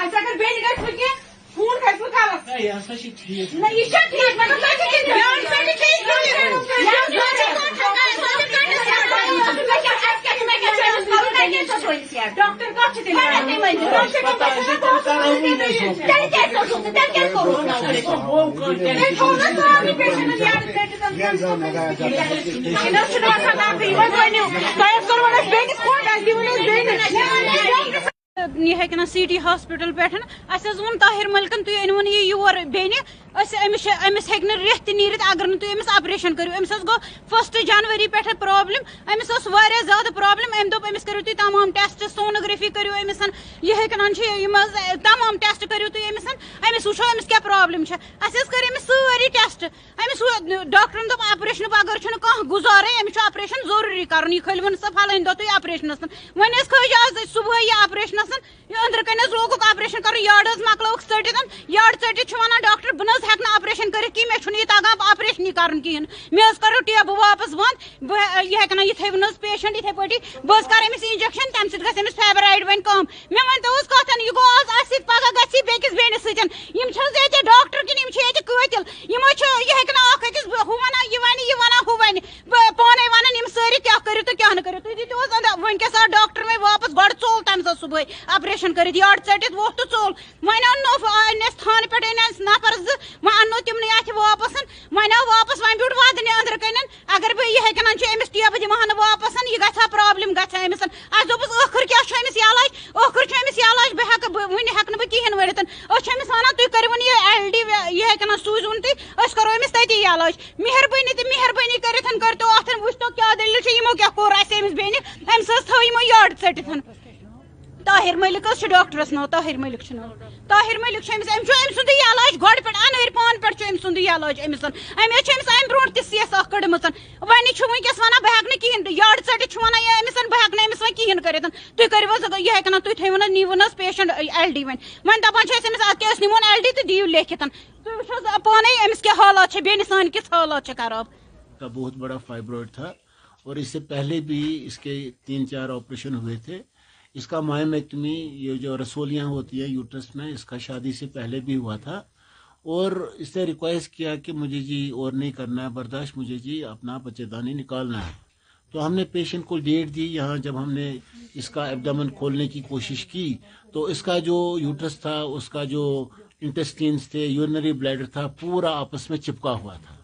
अच्छा अगर बेन गए खुद के खून का इसमें क्या लगता है ये ऐसा ही ठीक नहीं ये सब ठीक मतलब मैं ठीक है यार मैं ठीक डॉक्टर का ये सिटी हॉस्पिटल पे वोन ताहिर मलिकन तुम अनवन ये योर बेन अमिस हे रेत नीर अगर तुम अमिस ऑपरेशन करो अमिस गो 1 जनवरी पे प्रॉब्लम अमिस ज्यादा प्रॉब्लम अम दोप अमिस करो तुम तमाम टेस्ट सोनोग्राफी करो अमिस यह तमाम टेस्ट करो तुम अमिस वो अमिस क्या प्रॉब्लम कर अमिस सारी टेस्ट अमिस डॉक्टरन दोप ऑपरेशन बगैर कह गुजारे अमिस ऑपरेशन जरूरी कर यह खल वन फलान दो तुम ऑपरेशन वन खज आज सुबह यह ऑपरेशन अंदर कन लोग ऑपरेशन कर यार्ड मकलोक टित यार्ड टित वन डॉक्टर बह हेक ऑपरेशन कर मे तगान ऑपरेशन कर कहें मे करो टेब वापस बंद यह हेन ये थन पेशेंट इथे पे बह कर अमिस इंजेक्शन तम समिस फेबराइड वन कम मे वन तो कथन यह गो आज पगह गि बेकिस बेनिस सतन डॉक्टर कि कतिल यह हेकन अकिस हु वन यह वन हु वन पाने वन सारी क्या करो तो क्या करो तुम दीत वनकस डॉक्टर में वापस गो चोल तम सुबह ऑपरेशन कर यार्ड टित वो तो चोल वन अनो थान पे नफर अनो तिमन अथ वापस वन आव वापस वन ब्यूट वदन अंदर कन अगर बह यह हेकन अमिस टेब दिमाह वापस यह गा प्रॉब्लम गमिस दोपस ٲखर क्या अमिस इलाज ٲखर अमिस इलाज बह वन हेन बह कहें वरित अमिस वन तुम करो यह LD यह हेकन सूझन तुम करो अमिस तती इलाज मेहरबानी तो मेहरबानी कर वो क्या दलील यमो क्या कोर अमिस बेन अमिस थो यमो यार्ड टित ताहिर मलिक डॉक्टरस नाव ताहिर मलिक ताहिर मलिक अमिस सुंद इलाज गो पे अनहर पान पे सुंद इलाज अमिस अम ब्रो सीस कड़म वन वनकस वन बह कहें यार्ड टित वन अमिस बह अमिस वन कहें कर तुम करो यह हेकन तुम थो नीवन patient LD one दपान Amish निमोन LD तो दिव लिखित तुम पाने अमिस क्या हालात बेन सान किस हालात खराब का बहुत बड़ा फाइब्रॉइड था और इससे पहले भी इसके 3-4 ऑपरेशन हुए थे। इसका मायोमेक्टमी ये जो रसोलियाँ होती हैं यूट्रस में इसका शादी से पहले भी हुआ था और इसने रिक्वेस्ट किया कि मुझे जी और नहीं करना है बर्दाश्त, मुझे जी अपना बच्चेदानी निकालना है। तो हमने पेशेंट को डेट दी। यहाँ जब हमने इसका एब्डोमेन खोलने की कोशिश की तो इसका जो यूट्रस था उसका जो इंटेस्टाइन्स थे यूरिनरी ब्लैडर था पूरा आपस में चिपका हुआ था।